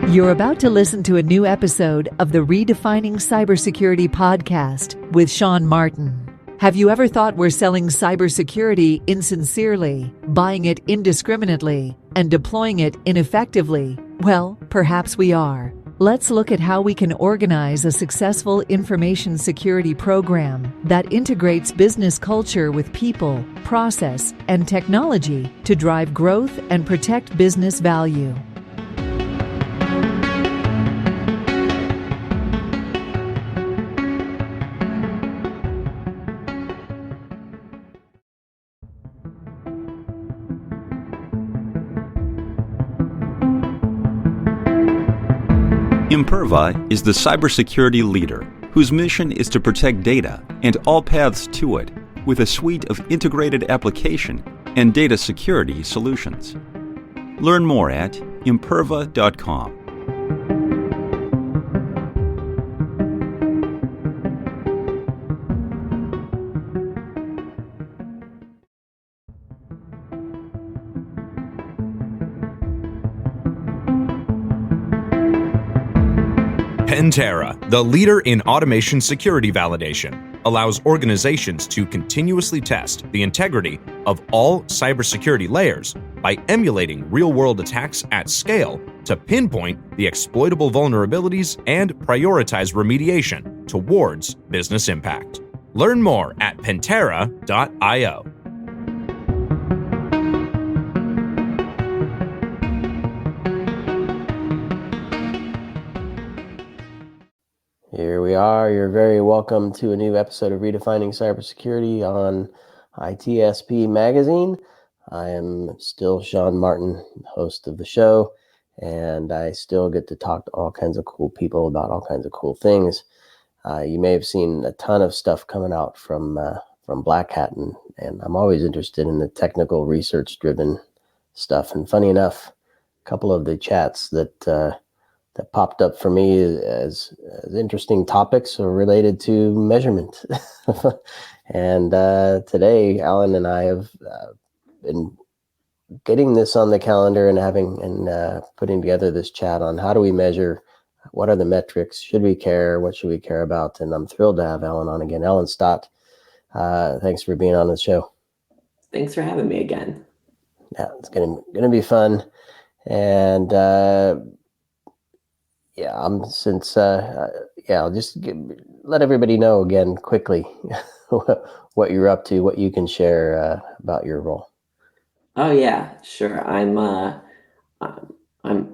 You're about to listen to a new episode of the Redefining CyberSecurity Podcast with Sean Martin. Have you ever thought we're selling cybersecurity insincerely, buying it indiscriminately, and deploying it ineffectively? Well, perhaps we are. Let's look at how we can organize a successful information security program that integrates business culture with people, process, and technology to drive growth and protect business value. Imperva is the cybersecurity leader whose mission is to protect data and all paths to it with a suite of integrated application and data security solutions. Learn more at imperva.com. Pentera, the leader in automation security validation, allows organizations to continuously test the integrity of all cybersecurity layers by emulating real-world attacks at scale to pinpoint the exploitable vulnerabilities and prioritize remediation towards business impact. Learn more at pentera.io. Here we are. You're very welcome to a new episode of Redefining Cybersecurity on ITSP Magazine. I am still Sean Martin, host of the show, and I still get to talk to all kinds of cool people about all kinds of cool things. You may have seen a ton of stuff coming out from Black Hat, and I'm always interested in the technical research-driven stuff. And funny enough, a couple of the chats that popped up for me as interesting topics are related to measurement. And today, Allyn and I have been getting this on the calendar and putting together this chat on how do we measure, what are the metrics, should we care, what should we care about? And I'm thrilled to have Allyn on again. Allyn Stott, thanks for being on the show. Thanks for having me again. Yeah, it's gonna be fun. And I'll just let everybody know again quickly what you're up to, what you can share about your role. Oh yeah, sure. I'm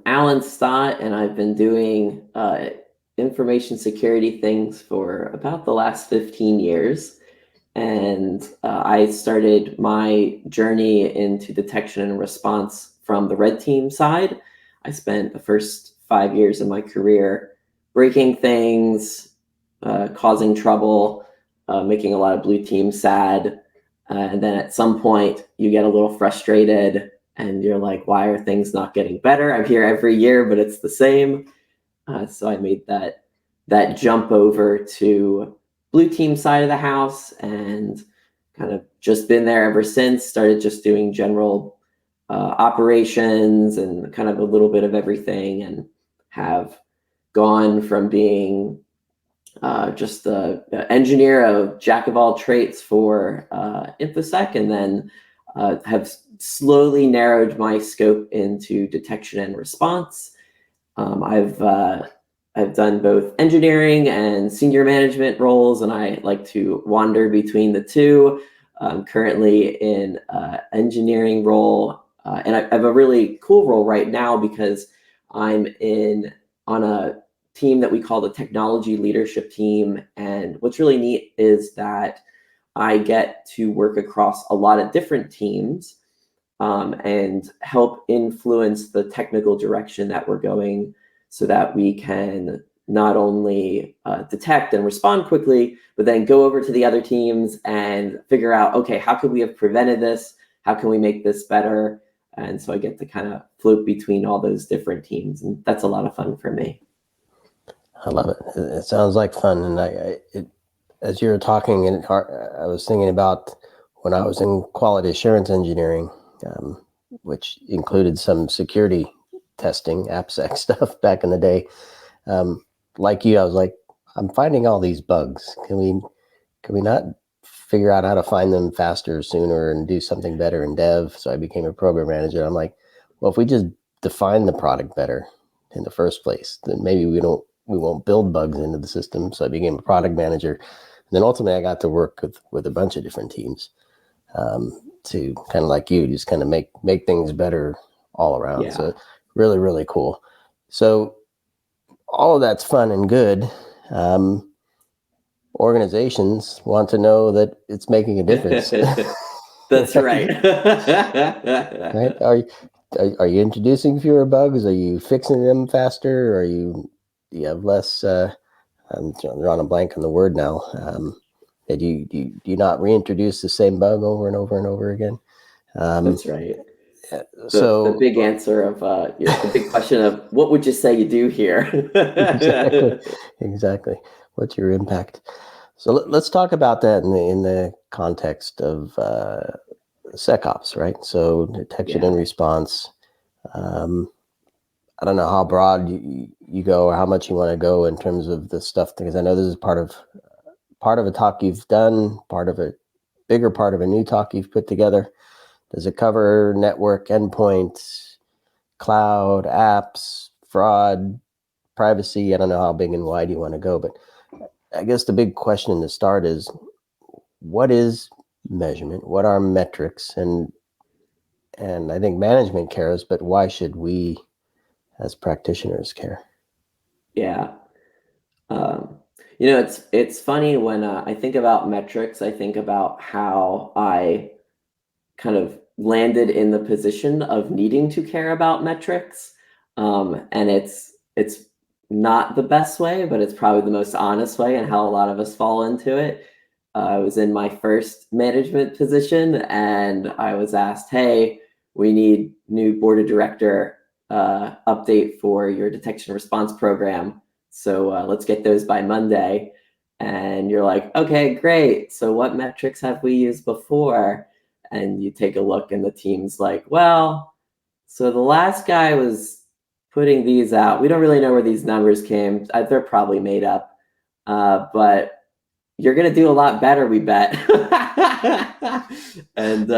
Allyn Stott, and I've been doing information security things for about the last 15 years. And I started my journey into detection and response from the red team side. I spent the first 5 years of my career breaking things, causing trouble, making a lot of blue teams sad. And then at some point you get a little frustrated and you're like, why are things not getting better? I'm here every year, but it's the same. So I made that jump over to blue team side of the house and kind of just been there ever since. Started just doing general operations and kind of a little bit of everything, and have gone from being just an engineer, a jack of all trades for InfoSec, and then have slowly narrowed my scope into detection and response. I've done both engineering and senior management roles, and I like to wander between the two. I'm currently in engineering role, and I have a really cool role right now because I'm on a team that we call the technology leadership team. And what's really neat is that I get to work across a lot of different teams and help influence the technical direction that we're going, so that we can not only detect and respond quickly, but then go over to the other teams and figure out, okay, how could we have prevented this? How can we make this better? And so I get to kind of float between all those different teams, and that's a lot of fun for me. I love it. It sounds like fun. And as you were talking, I was thinking about when I was in quality assurance engineering, which included some security testing, AppSec stuff back in the day. Like you, I was like, I'm finding all these bugs. Can we not figure out how to find them faster, sooner, and do something better in dev? So I became a program manager. I'm like, well, if we just define the product better in the first place, then maybe we won't build bugs into the system. So I became a product manager. And then ultimately I got to work with a bunch of different teams to kind of like you, just kind of make things better all around. Yeah. So really, really cool. So all of that's fun and good. Organizations want to know that it's making a difference. That's right. Right? Are you introducing fewer bugs? Are you fixing them faster? Do you have less? I'm drawing a blank on the word now. Do you not reintroduce the same bug over and over and over again? That's right. So the big answer of the big question of what would you say you do here? Exactly. What's your impact? So let's talk about that in the context of SecOps, right? So detection and response. I don't know how broad you go or how much you want to go in terms of the stuff, because I know this is part of a talk you've done, bigger part of a new talk you've put together. Does it cover network, endpoints, cloud, apps, fraud, privacy? I don't know how big and wide you want to go, but I guess the big question to start is, what is measurement? What are metrics? And I think management cares, but why should we as practitioners care? Yeah. It's funny when I think about metrics, I think about how I kind of landed in the position of needing to care about metrics. And it's not the best way, but it's probably the most honest way, and how a lot of us fall into it. I was in my first management position and I was asked, hey, we need new board of director update for your detection response program. So let's get those by Monday. And you're like, okay, great. So what metrics have we used before? And you take a look and the team's like, well, so the last guy was putting these out. We don't really know where these numbers came. They're probably made up, but you're going to do a lot better, we bet. And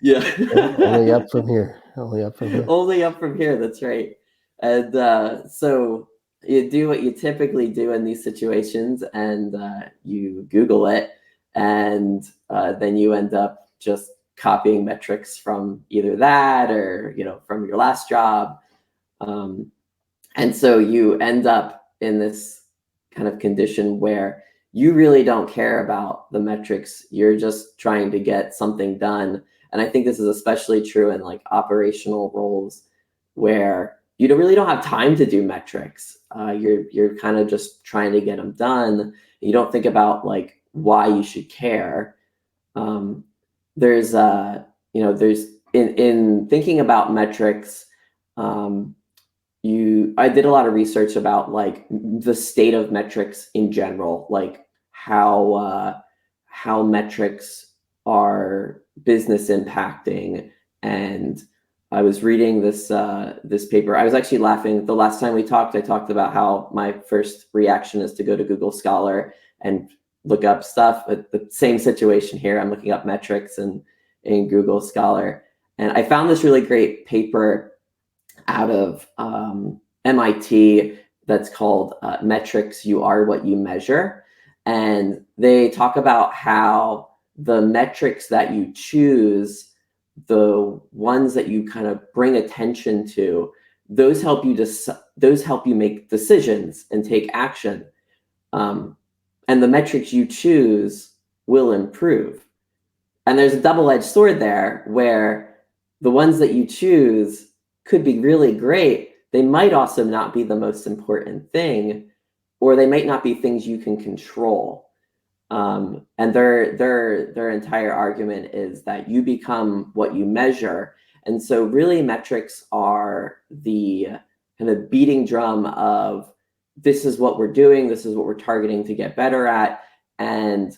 yeah. Only up from here. Only up from here. Only up from here. That's right. And so you do what you typically do in these situations, and you Google it, and then you end up just copying metrics from either that or, from your last job. And so you end up in this kind of condition where you really don't care about the metrics. You're just trying to get something done. And I think this is especially true in like operational roles where you really don't have time to do metrics. You're kind of just trying to get them done. You don't think about like why you should care. There's in thinking about metrics, I did a lot of research about like the state of metrics in general, like how metrics are business impacting. And I was reading this paper. I was actually laughing. The last time we talked, I talked about how my first reaction is to go to Google Scholar and look up stuff. But the same situation here, I'm looking up metrics in Google Scholar. And I found this really great paper out of MIT that's called Metrics, You Are What You Measure. And they talk about how the metrics that you choose, the ones that you kind of bring attention to, those help you make decisions and take action. And the metrics you choose will improve. And there's a double-edged sword there where the ones that you choose could be really great. They might also not be the most important thing, or they might not be things you can control. And their entire argument is that you become what you measure. And so really metrics are the kind of beating drum of this is what we're doing, this is what we're targeting to get better at. And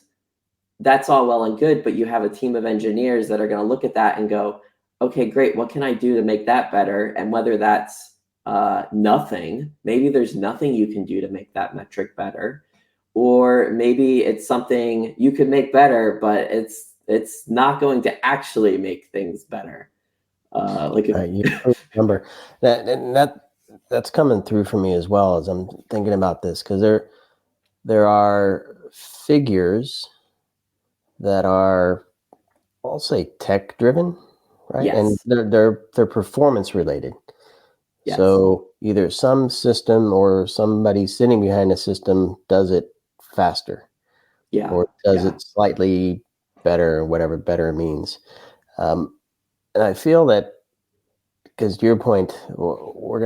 that's all well and good, but you have a team of engineers that are going to look at that and go, okay, great, what can I do to make that better? And whether that's nothing. Maybe there's nothing you can do to make that metric better. Or maybe it's something you could make better, but it's not going to actually make things better. You remember that's coming through for me as well as I'm thinking about this, because there are figures that are, I'll say, tech driven, right? Yes. And they're performance related. Yes. So either some system or somebody sitting behind a system does it faster, or does it slightly better, whatever better means. And I feel that, because to your point, we're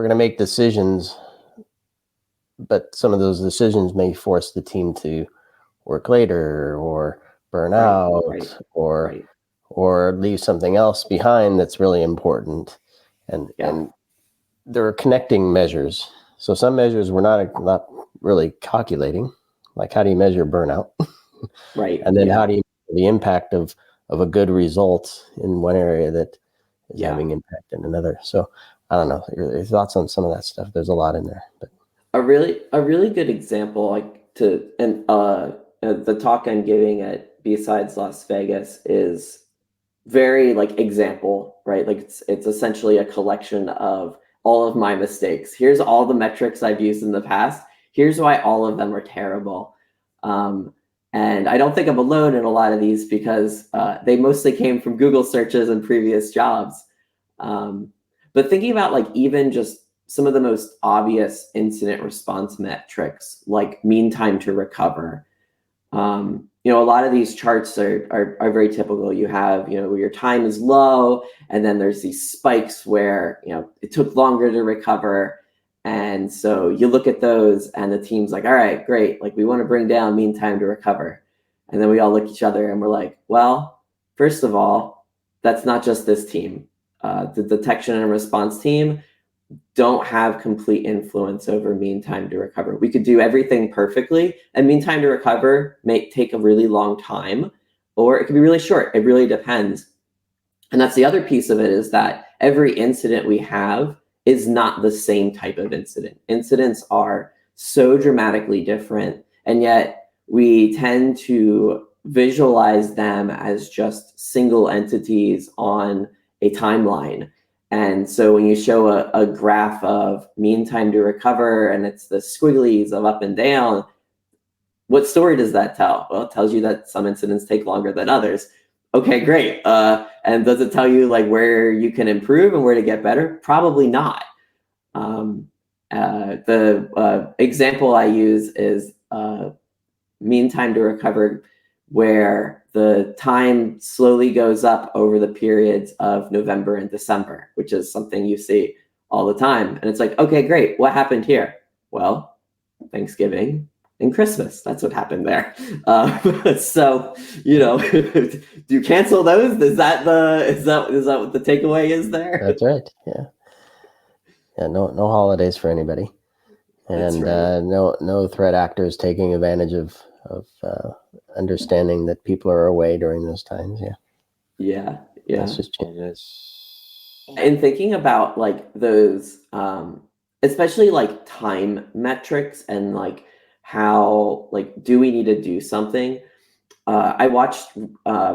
gonna make decisions, but some of those decisions may force the team to work later or burn out, or leave something else behind that's really important. And there are connecting measures. So some measures we're not really calculating, like how do you measure burnout? Right. And then how do you measure the impact of a good result in one area that is having impact in another? So I don't know, your thoughts on some of that stuff. There's a lot in there, but a really good example, the talk I'm giving at B-Sides Las Vegas is very example, right? Like it's essentially a collection of all of my mistakes. Here's all the metrics I've used in the past. Here's why all of them are terrible. And I don't think I'm alone in a lot of these, because they mostly came from Google searches and previous jobs. But thinking about even just some of the most obvious incident response metrics, like mean time to recover. A lot of these charts are very typical. You have, where your time is low, and then there's these spikes where, it took longer to recover. And so you look at those and the team's like, all right, great. We want to bring down mean time to recover. And then we all look at each other and we're like, well, first of all, that's not just this team. The detection and response team don't have complete influence over mean time to recover. We could do everything perfectly, and mean time to recover may take a really long time, or it could be really short. It really depends. And that's the other piece of it, is that every incident we have is not the same type of incident. Incidents are so dramatically different, and yet we tend to visualize them as just single entities on a timeline. And so when you show a graph of mean time to recover, and it's the squigglies of up and down, what story does that tell? Well, it tells you that some incidents take longer than others. Okay, great. And does it tell you where you can improve and where to get better? Probably not. The example I use is mean time to recover, where the time slowly goes up over the periods of November and December, which is something you see all the time. And it's okay, great. What happened here? Well, Thanksgiving and Christmas. That's what happened there. So, do you cancel those? Is that what the takeaway is there? That's right. Yeah. Yeah. No holidays for anybody. And no threat actors taking advantage of understanding that people are away during those times. Yeah. That's just changes. And thinking about those, especially time metrics, and how do we need to do something? I watched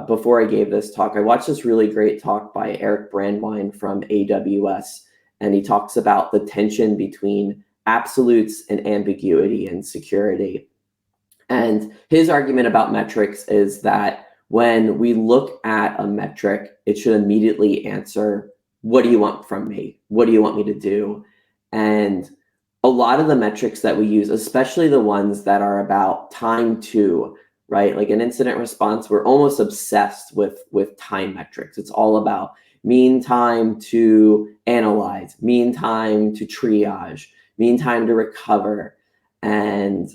before I gave this talk, I watched this really great talk by Eric Brandwein from AWS, and he talks about the tension between absolutes and ambiguity in security. And his argument about metrics is that when we look at a metric, it should immediately answer, what do you want from me? What do you want me to do? And a lot of the metrics that we use, especially the ones that are about time to, right? Like an incident response, we're almost obsessed with time metrics. It's all about mean time to analyze, mean time to triage, mean time to recover. And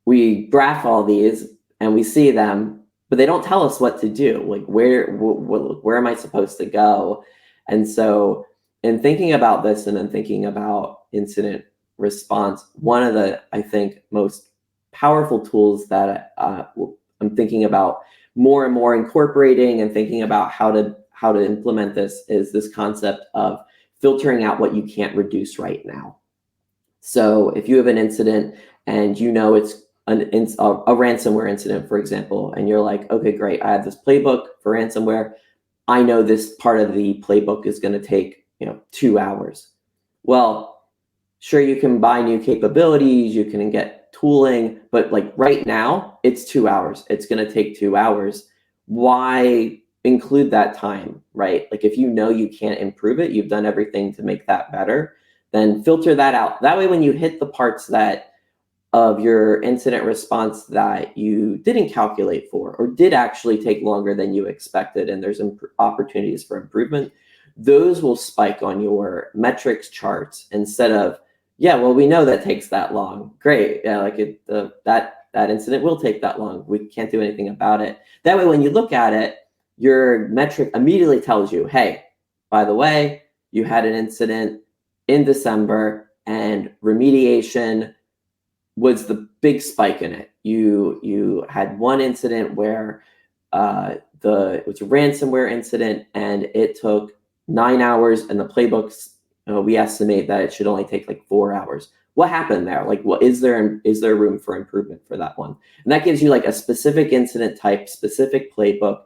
we graph all these and we see them, but they don't tell us what to do. Where am I supposed to go? And so in thinking about this, and then thinking about incident response, one of the, I think, most powerful tools that I'm thinking about more and more incorporating and thinking about how to implement this is this concept of filtering out what you can't reduce right now. So if you have an incident and you know it's a ransomware incident, for example, and you're like, okay, great, I have this playbook for ransomware. I know this part of the playbook is going to take 2 hours. Well, sure, you can buy new capabilities, you can get tooling, but like right now, it's 2 hours. It's going to take 2 hours. Why include that time, right? Like if you know you can't improve it, you've done everything to make that better, then filter that out. That way, when you hit the parts of your incident response that you didn't calculate for or did actually take longer than you expected, and there's opportunities for improvement, those will spike on your metrics charts instead of, yeah, well, we know that takes that long. Great. Yeah, like that incident will take that long. We can't do anything about it. That way, when you look at it, your metric immediately tells you, hey, by the way, you had an incident in December and remediation was the big spike in it. You had one incident where it was a ransomware incident and it took 9 hours, and the playbooks, we estimate that it should only take like 4 hours. What happened there? Like, what is there room for improvement for that one? And that gives you like a specific incident type, specific playbook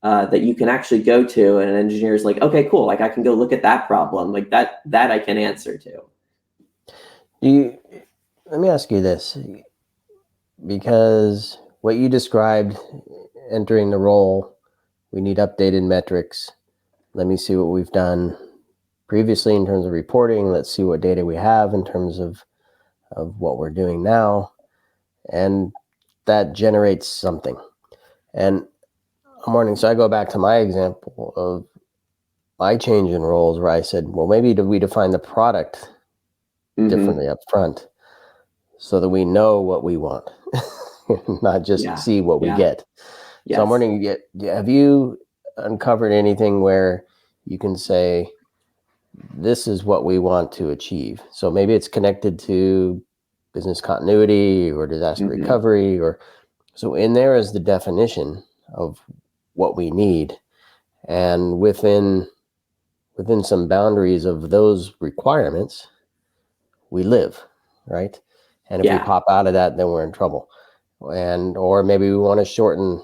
that you can actually go to, and an engineer's like, okay, cool. Like I can go look at that problem, like that I can answer to. Let me ask you this, because what you described entering the role, we need updated metrics. Let me see what we've done previously in terms of reporting. Let's see what data we have in terms of what we're doing now. And that generates something. And so I go back to my example of my change in roles where I said, well, maybe we define the product differently up front so that we know what we want, not just see what we get. Yes. So I'm wondering, have you uncovered anything where you can say, this is what we want to achieve? So maybe it's connected to business continuity or disaster recovery, or so in there is the definition of what we need, and within some boundaries of those requirements, we live, right? And if we pop out of that, then we're in trouble. Or maybe we want to shorten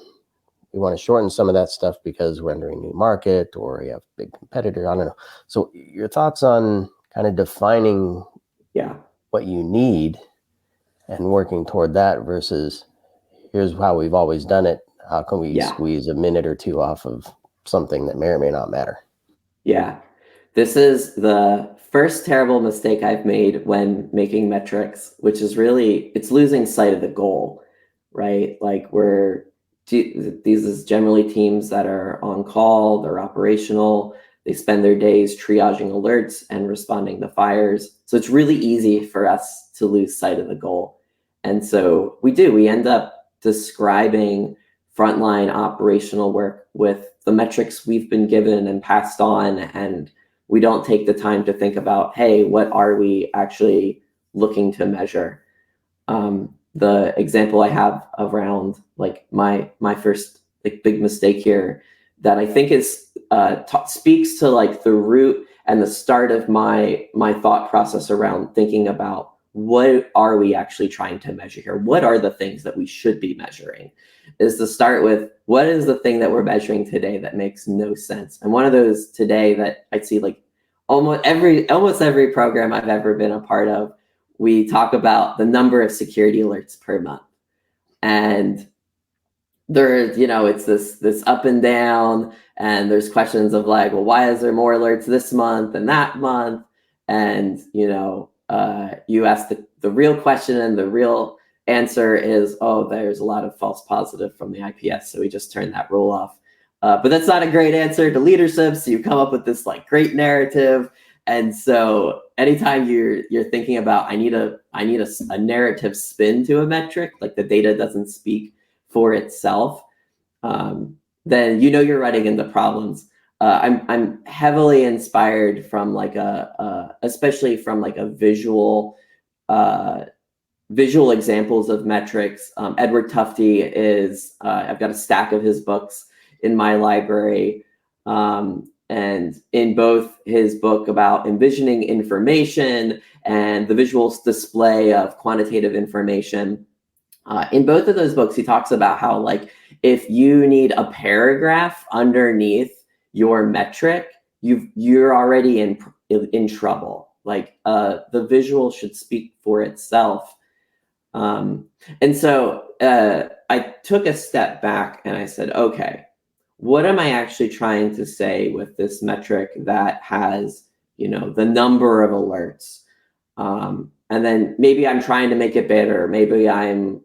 some of that stuff because we're entering a new market or we have big competitor. I don't know. So your thoughts on kind of defining what you need and working toward that versus here's how we've always done it. How can we squeeze a minute or two off of something that may or may not matter? Yeah. This is the first terrible mistake I've made when making metrics, which is really, it's losing sight of the goal, right? Like these is generally teams that are on call, they're operational, they spend their days triaging alerts and responding to fires. So it's really easy for us to lose sight of the goal. And so we end up describing frontline operational work with the metrics we've been given and passed on, and we don't take the time to think about, hey, what are we actually looking to measure? The example I have around like my first like big mistake here that I think is speaks to like the root and the start of my thought process around thinking about what are we actually trying to measure here? What are the things that we should be measuring? Is to start with, what is the thing that we're measuring today that makes no sense? And one of those today that I see like almost every program I've ever been a part of, we talk about the number of security alerts per month. And there's, it's this up and down, and there's questions of like, well, why is there more alerts this month than that month? And, you ask the real question, and the real answer is, oh, there's a lot of false positive from the IPS, so we just turn that rule off. But that's not a great answer to leadership, so you come up with this like great narrative. And so anytime you're thinking about, I need a narrative spin to a metric, like the data doesn't speak for itself, then you're running into problems. I'm heavily inspired from like especially from like a visual examples of metrics. Edward Tufte is, I've got a stack of his books in my library. And And in both his book about envisioning information and the visual display of quantitative information, in both of those books, he talks about how, like, if you need a paragraph underneath your metric, you're already in trouble. Like, the visual should speak for itself. And so I took a step back and I said, okay, what am I actually trying to say with this metric that has, the number of alerts? And then maybe I'm trying to make it better. Maybe I'm,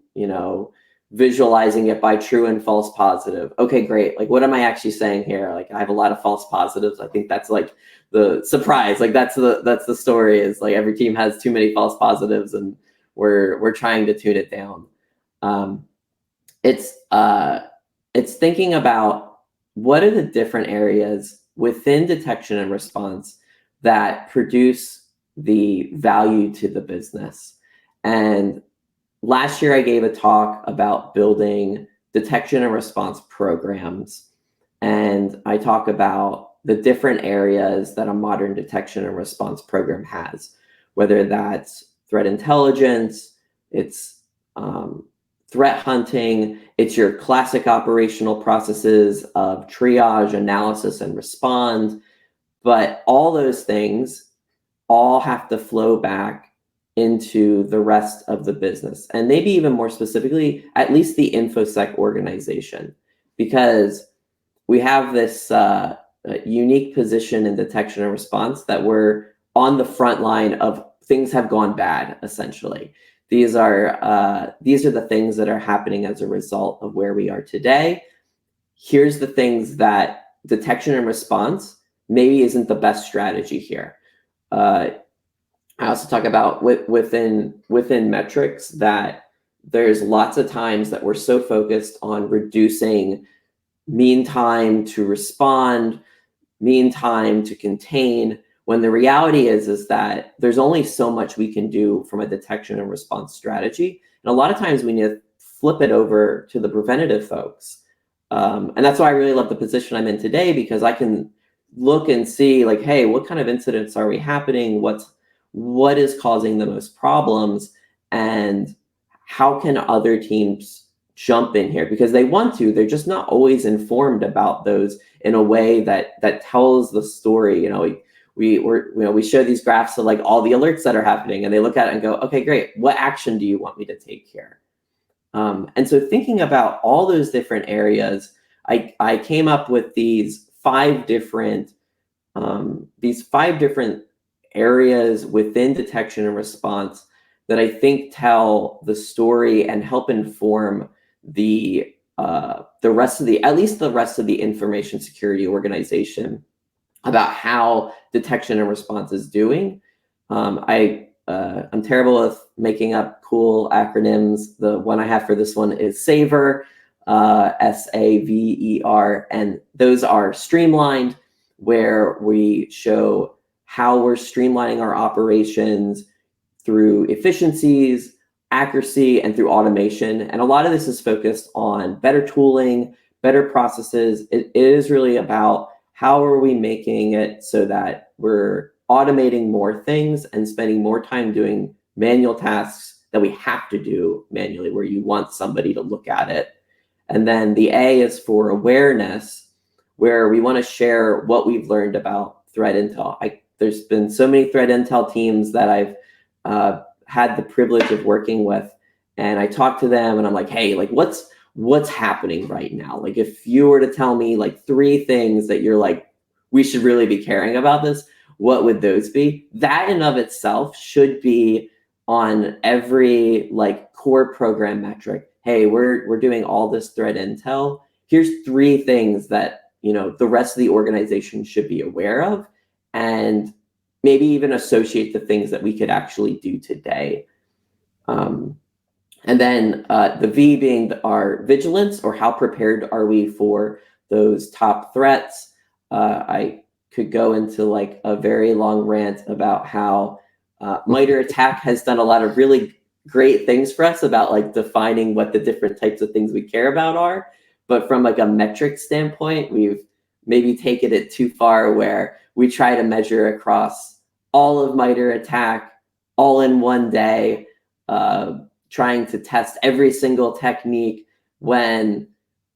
visualizing it by true and false positive. Okay, great. Like, what am I actually saying here? Like, I have a lot of false positives. I think that's like the surprise. Like, that's the story, is like every team has too many false positives, and we're trying to tune it down. It's thinking about what are the different areas within detection and response that produce the value to the business. And last year I gave a talk about building detection and response programs. And I talk about the different areas that a modern detection and response program has, whether that's threat intelligence, it's threat hunting, it's your classic operational processes of triage, analysis, and respond. But all those things all have to flow back into the rest of the business. And maybe even more specifically, at least the InfoSec organization, because we have this unique position in detection and response that we're on the front line of things have gone bad, essentially. These are the things that are happening as a result of where we are today. Here's the things that detection and response maybe isn't the best strategy here. I also talk about within metrics that there's lots of times that we're so focused on reducing mean time to respond, mean time to contain, when the reality is that there's only so much we can do from a detection and response strategy. And a lot of times we need to flip it over to the preventative folks. And that's why I really love the position I'm in today, because I can look and see, like, hey, what kind of incidents are we happening? What is causing the most problems? And how can other teams jump in here? Because they want to, they're just not always informed about those in a way that tells the story. We show these graphs of like all the alerts that are happening, and they look at it and go, okay, great. What action do you want me to take here? And so thinking about all those different areas, I came up with these five different areas within detection and response that I think tell the story and help inform the rest of the information security organization about how detection and response is doing. I'm terrible with making up cool acronyms. The one I have for this one is SAVER, SAVER, and those are streamlined, where we show how we're streamlining our operations through efficiencies, accuracy, and through automation. And a lot of this is focused on better tooling, better processes. It is really about how are we making it so that we're automating more things and spending more time doing manual tasks that we have to do manually, where you want somebody to look at it. And then the A is for awareness, where we want to share what we've learned about threat intel. There's been so many threat intel teams that I've had the privilege of working with, and I talk to them and I'm like, hey, like what's happening right now? Like, if you were to tell me like 3 things that you're like, we should really be caring about this, what would those be? That in of itself should be on every like core program metric. Hey, we're doing all this threat intel. Here's 3 things that, the rest of the organization should be aware of, and maybe even associate the things that we could actually do today. And then the V being our vigilance, or how prepared are we for those top threats. I could go into like a very long rant about how MITRE ATT&CK has done a lot of really great things for us about like defining what the different types of things we care about are. But from like a metric standpoint, we've maybe taken it too far where we try to measure across all of MITRE ATT&CK all in one day, trying to test every single technique, when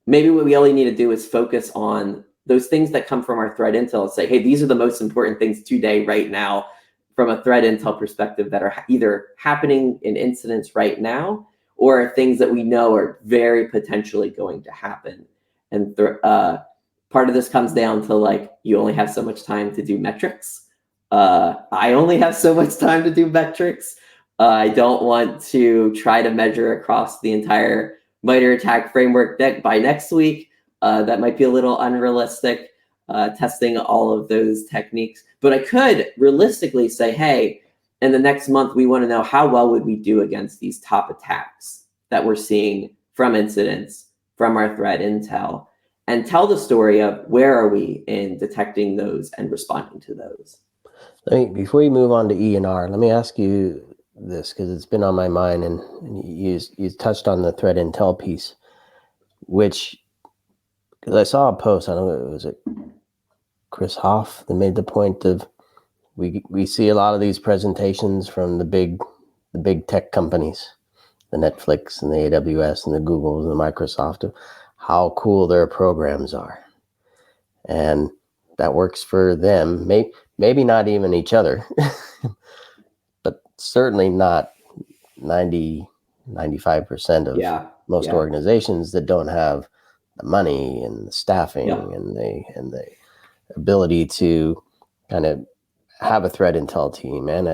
maybe what we only need to do is focus on those things that come from our threat intel and say, hey, these are the most important things today, right now, from a threat intel perspective, that are either happening in incidents right now or things that we know are very potentially going to happen. And part of this comes down to, like, you only have so much time to do metrics. I only have so much time to do metrics. I don't want to try to measure across the entire MITRE ATT&CK framework by next week. That might be a little unrealistic, testing all of those techniques. But I could realistically say, hey, in the next month, we want to know how well would we do against these top attacks that we're seeing from incidents, from our threat intel, and tell the story of where are we in detecting those and responding to those. Before you move on to E&R, let me ask you this, because it's been on my mind, and you touched on the threat intel piece, which, because I saw a post, I don't know, was it Chris Hoff that made the point of we see a lot of these presentations from the big tech companies, the Netflix and the AWS and the Googles and the Microsoft, of how cool their programs are. And that works for them. Maybe not even each other, but certainly not 95% of most organizations that don't have the money and the staffing and the ability to kind of have a threat intel team and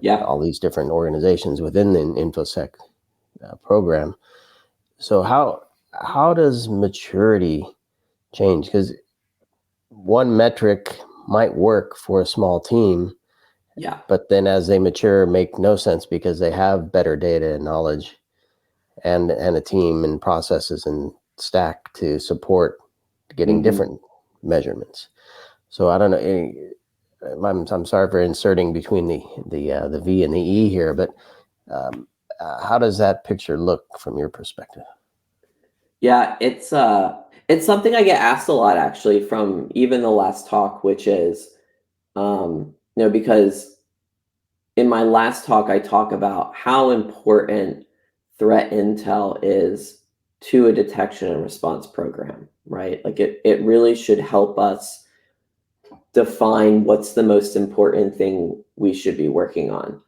all these different organizations within the InfoSec program. So how does maturity change? Because one metric might work for a small team, but then as they mature, make no sense, because they have better data and knowledge and a team and processes and stack to support getting different measurements. So I don't know. I'm sorry for inserting between the V and the E here, but how does that picture look from your perspective? Yeah, it's something I get asked a lot, actually, from even the last talk, which is, because in my last talk, I talk about how important threat intel is to a detection and response program, right? Like it really should help us define what's the most important thing we should be working on.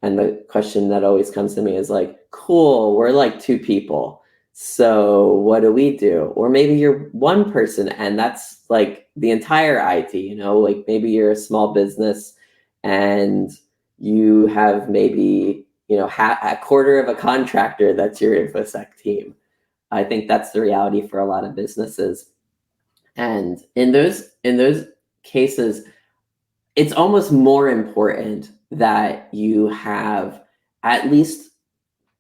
And the question that always comes to me is like, cool, we're like two people. So what do we do? Or maybe you're one person and that's like the entire IT, like maybe you're a small business and you have maybe, a quarter of a contractor that's your InfoSec team. I think that's the reality for a lot of businesses. And in those cases, it's almost more important that you have at least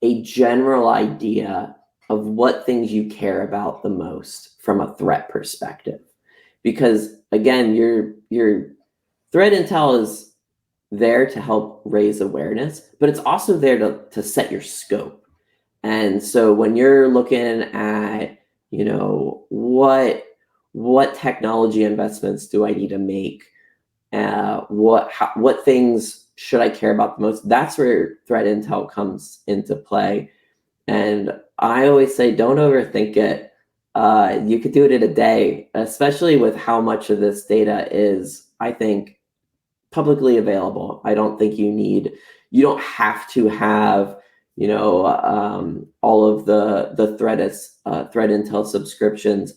a general idea of what things you care about the most from a threat perspective. Because again, your threat intel is there to help raise awareness, but it's also there to set your scope. And so when you're looking at, what technology investments do I need to make? What things should I care about the most? That's where threat intel comes into play. And I always say, don't overthink it. You could do it in a day, especially with how much of this data is, I think, publicly available. I don't think you don't have to have, all of the threat intel subscriptions.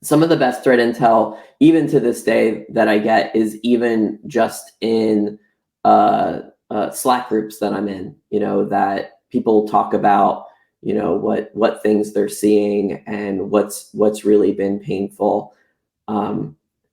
Some of the best threat intel, even to this day, that I get is even just in Slack groups that I'm in, that people talk about, what things they're seeing and what's really been painful.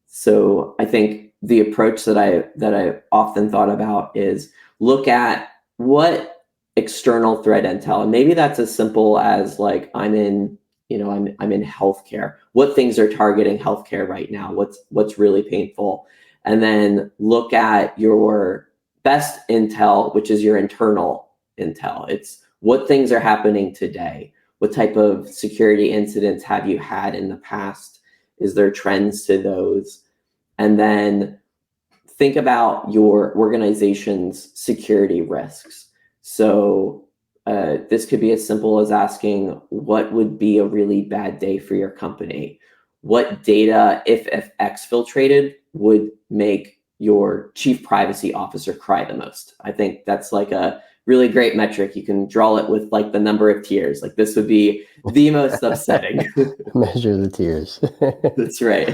So I think the approach that I often thought about is look at what external threat intel, and maybe that's as simple as like I'm in healthcare. What things are targeting healthcare right now? What's really painful? And then look at your best intel, which is your internal intel. It's what things are happening today. What type of security incidents have you had in the past? Is there trends to those? And then think about your organization's security risks. So this could be as simple as asking, what would be a really bad day for your company? What data, if exfiltrated, would make your chief privacy officer cry the most? I think that's like a really great metric. You can draw it with like the number of tears. Like this would be the most upsetting. Measure the tears. That's right.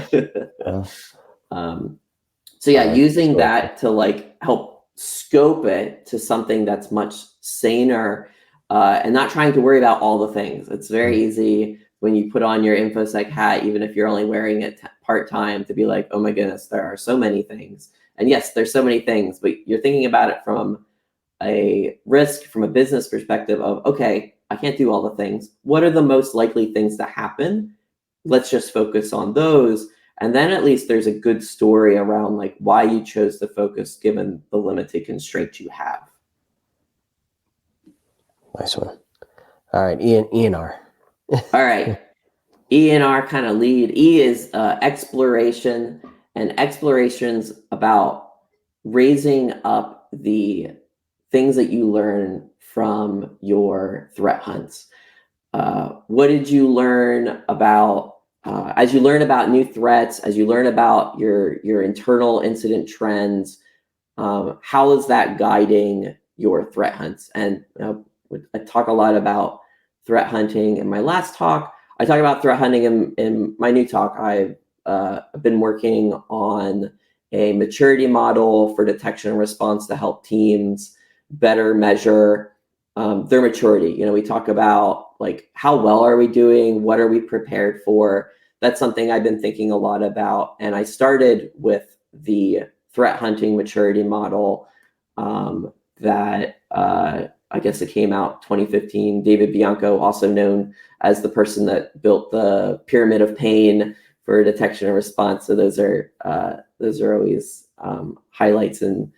So yeah, using that to like help scope it to something that's much saner, and not trying to worry about all the things. It's very easy when you put on your InfoSec hat, even if you're only wearing it part-time, to be like, oh my goodness, there are so many things. And yes, there's so many things, but you're thinking about it from a risk, from a business perspective of, okay, I can't do all the things. What are the most likely things to happen? Let's just focus on those. And then at least there's a good story around like why you chose to focus given the limited constraints you have. Nice one. All right, E&R. All right. E and R kind of lead. E is exploration, and exploration's about raising up the things that you learn from your threat hunts. What did you learn about, as you learn about new threats, as you learn about your internal incident trends, how is that guiding your threat hunts? And I talk a lot about threat hunting in my last talk. I talk about threat hunting in my new talk. I've been working on a maturity model for detection and response to help teams better measure their maturity. We talk about like, how well are we doing? What are we prepared for? That's something I've been thinking a lot about. And I started with the threat hunting maturity model that I guess it came out 2015. David Bianco, also known as the person that built the pyramid of pain for detection and response. So those are always highlights and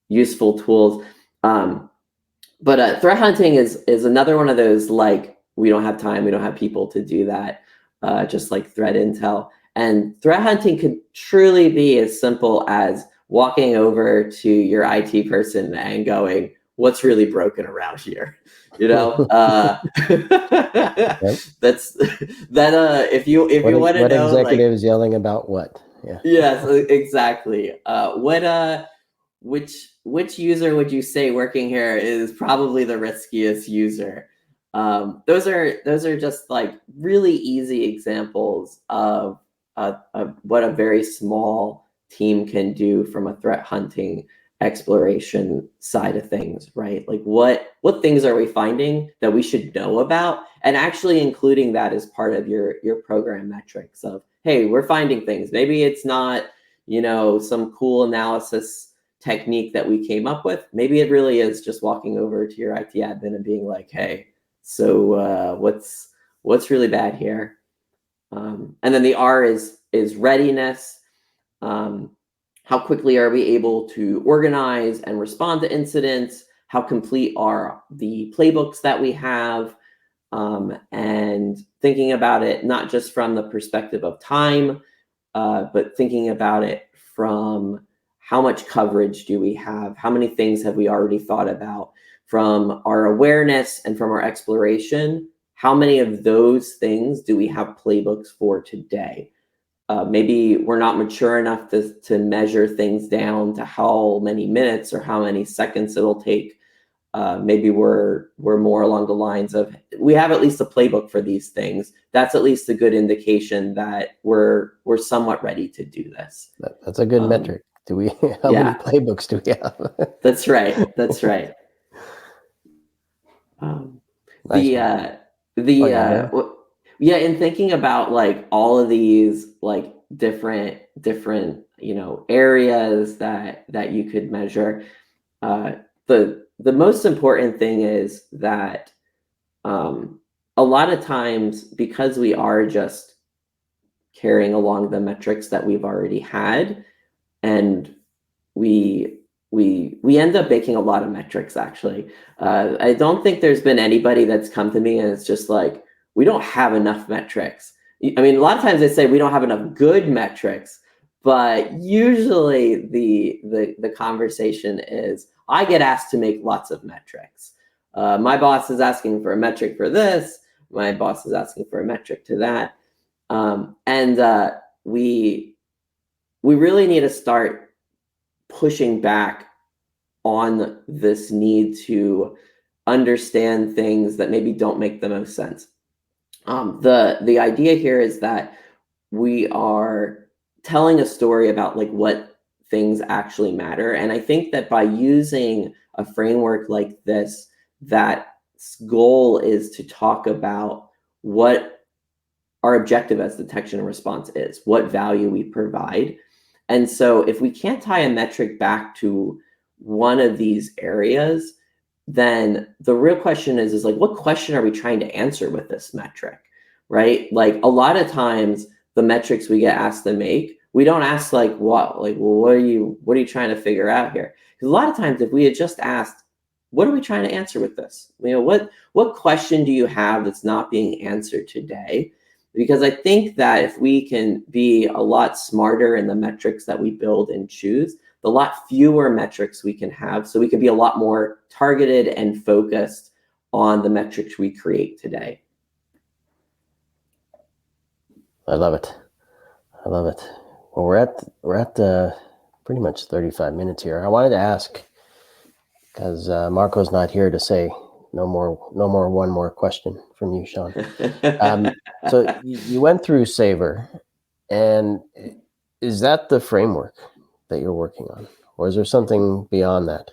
useful tools. But threat hunting is another one of those, like, we don't have time, we don't have people to do that, just like threat intel. And threat hunting could truly be as simple as walking over to your IT person and going, what's really broken around here? Yep. That's that. If you want to know, what executives like, yelling about what? Yeah. Yes, exactly. Which user would you say working here is probably the riskiest user? Those are just like really easy examples of what a very small team can do from a threat hunting exploration side of things, right? Like what things are we finding that we should know about, and actually including that as part of your program metrics of, hey, we're finding things. Maybe it's not, some cool analysis technique that we came up with. Maybe it really is just walking over to your IT admin and being like, hey, so what's really bad here? And then the R is readiness. How quickly are we able to organize and respond to incidents? How complete are the playbooks that we have? And thinking about it not just from the perspective of time, but thinking about it from how much coverage do we have? How many things have we already thought about? From our awareness and from our exploration, how many of those things do we have playbooks for today? Maybe we're not mature enough to measure things down to how many minutes or how many seconds it'll take. Maybe we're more along the lines of, we have at least a playbook for these things. That's at least a good indication that we're somewhat ready to do this. That's a good metric. How many playbooks do we have? That's right. In thinking about like all of these like different areas that you could measure, the most important thing is that a lot of times, because we are just carrying along the metrics that we've already had, and we end up making a lot of metrics, actually. I don't think there's been anybody that's come to me and it's just like, we don't have enough metrics. I mean, a lot of times they say we don't have enough good metrics, but usually the conversation is, I get asked to make lots of metrics. My boss is asking for a metric for this. My boss is asking for a metric to that. And we really need to start pushing back on this need to understand things that maybe don't make the most sense. The idea here is that we are telling a story about like what things actually matter. And I think that by using a framework like this, that goal is to talk about what our objective as detection and response is, what value we provide. And so if we can't tie a metric back to one of these areas, then the real question is like, what question are we trying to answer with this metric, right? Like a lot of times the metrics we get asked to make, we don't ask like, what, like, well, what are you trying to figure out here? Because a lot of times if we had just asked, what are we trying to answer with this? You know, what question do you have that's not being answered today? Because I think that if we can be a lot smarter in the metrics that we build and choose, the lot fewer metrics we can have, so we can be a lot more targeted and focused on the metrics we create today. I love it. I love it. Well, we're at pretty much 35 minutes here. I wanted to ask, because Marco's not here to say no more one more question from you, Sean. So you went through Saver, and is that the framework that you're working on, or is there something beyond that?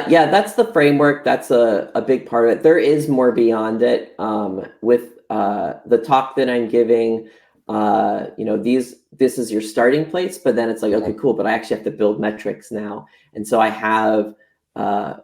Yeah, that's the framework. That's a big part of it. There is more beyond it. With the talk that I'm giving, this is your starting place, but then it's like, okay, cool, but I actually have to build metrics now. And so I have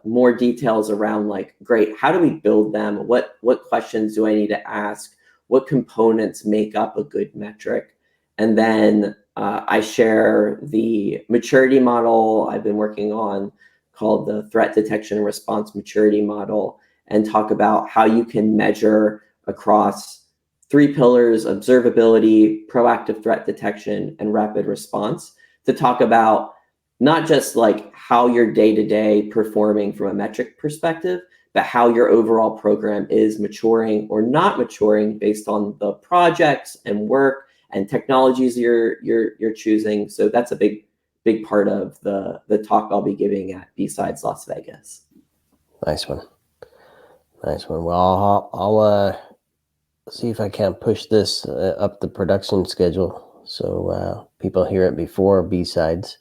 more details around like, great, how do we build them? What questions do I need to ask? What components make up a good metric? And then I share the maturity model I've been working on called the threat detection and response maturity model, and talk about how you can measure across 3 pillars: observability, proactive threat detection, and rapid response, to talk about not just like how your day-to-day performing from a metric perspective, but how your overall program is maturing or not maturing based on the projects and work and technologies you're choosing. So that's a big part of the talk I'll be giving at B-Sides Las Vegas. Nice one. Well, I'll see if I can't push this up the production schedule so people hear it before B-Sides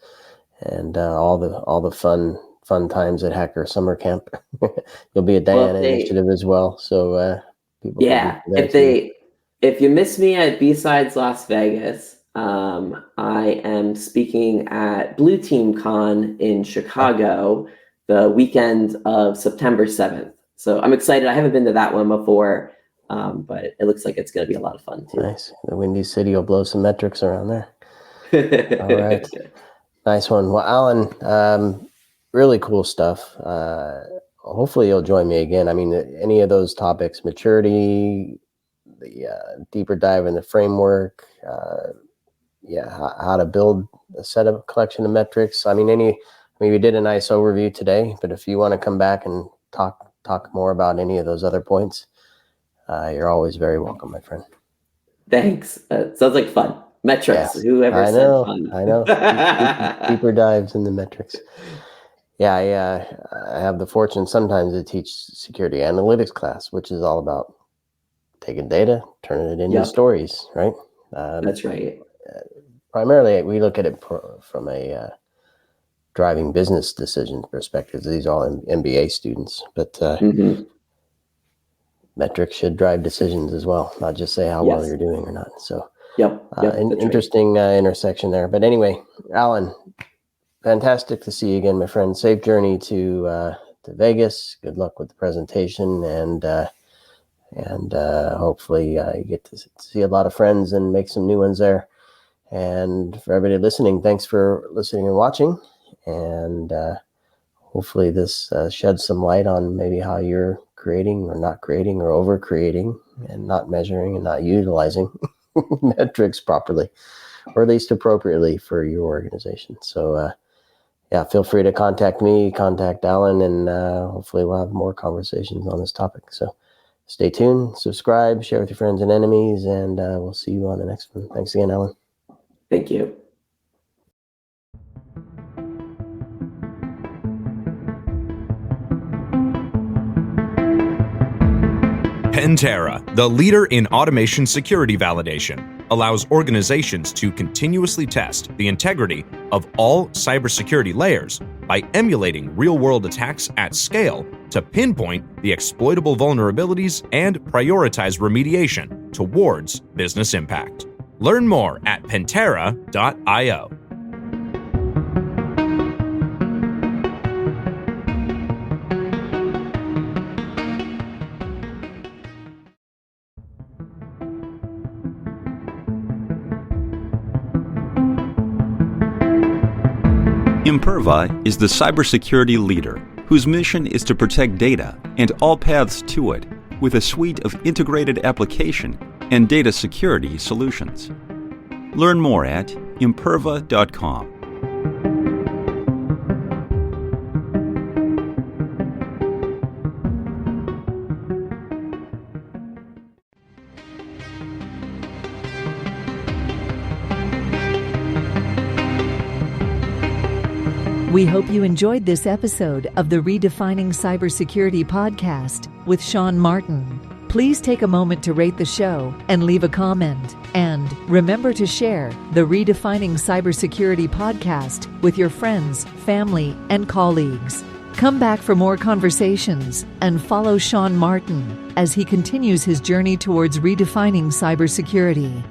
and all the fun times at Hacker Summer Camp. You'll be a Diana initiative as well, so people. Yeah, if you miss me at B-Sides Las Vegas, I am speaking at Blue Team Con in Chicago the weekend of September 7th. So I'm excited. I haven't been to that one before, but it looks like it's going to be a lot of fun too. Nice. The Windy City will blow some metrics around there. All right. Nice one. Well, Allyn, really cool stuff. Hopefully you'll join me again. I mean, any of those topics, maturity, the deeper dive in the framework, how to build a collection of metrics. I mean, we did a nice overview today, but if you want to come back and talk more about any of those other points, you're always very welcome, my friend. Thanks. Sounds like fun. Metrics. Yeah. Whoever said fun. I know. Deeper dives in the metrics. Yeah, I have the fortune sometimes to teach security analytics class, which is all about taking data, turning it into stories, right? That's right. Primarily, we look at it from a driving business decision perspective. These are all MBA students, but metrics should drive decisions as well, not just say how well you're doing or not. So, interesting intersection there. But anyway, Allyn, fantastic to see you again, my friend. Safe journey to Vegas. Good luck with the presentation, and hopefully you get to see a lot of friends and make some new ones there. And for everybody listening, thanks for listening and watching. And hopefully this sheds some light on maybe how you're creating or not creating or over creating and not measuring and not utilizing metrics properly, or at least appropriately for your organization. So feel free to contact me, contact Allyn, and hopefully we'll have more conversations on this topic. So stay tuned, subscribe, share with your friends and enemies, and we'll see you on the next one. Thanks again, Allyn. Thank you. Pantera, the leader in automation security validation, allows organizations to continuously test the integrity of all cybersecurity layers by emulating real-world attacks at scale to pinpoint the exploitable vulnerabilities and prioritize remediation towards business impact. Learn more at pantera.io. Imperva is the cybersecurity leader whose mission is to protect data and all paths to it with a suite of integrated application and data security solutions. Learn more at imperva.com. We hope you enjoyed this episode of the Redefining CyberSecurity Podcast with Shawn Martin. Please take a moment to rate the show and leave a comment. And remember to share the Redefining CyberSecurity Podcast with your friends, family, and colleagues. Come back for more conversations and follow Shawn Martin as he continues his journey towards redefining cybersecurity.